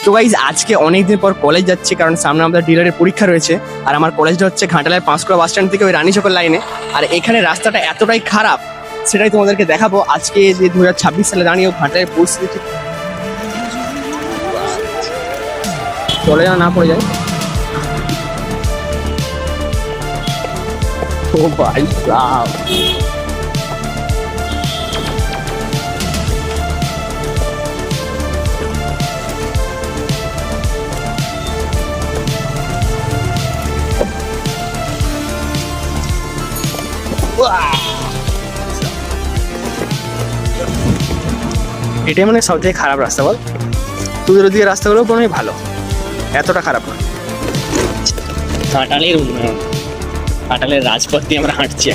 তো গাইজ আজকে অনেকদিন পর কলেজ যাচ্ছি, কারণ সামনে আমাদের ডিলারের পরীক্ষা রয়েছে। আর আমার কলেজটা হচ্ছে ঘাটালের পাঁশকুড়া বাস স্ট্যান্ড থেকে ওই রানীচকের লাইনে। আর এখানে রাস্তাটা এতটাই খারাপ, সেটাই তোমাদেরকে দেখাবো আজকে যে 2026 সালে দাঁড়িয়েও ঘাটালের পরিস্থিতি চলে না পড়ে যায়। ও ভাই সাব, এটাই মানে সব থেকে খারাপ রাস্তা বল। তোদের ওদিকে রাস্তাগুলো মনে হয় ভালো, এতটা খারাপ না। ঘাটালের উন্নয়ন, ঘাটালের রাজপথ দিয়ে আমরা হাঁটছি।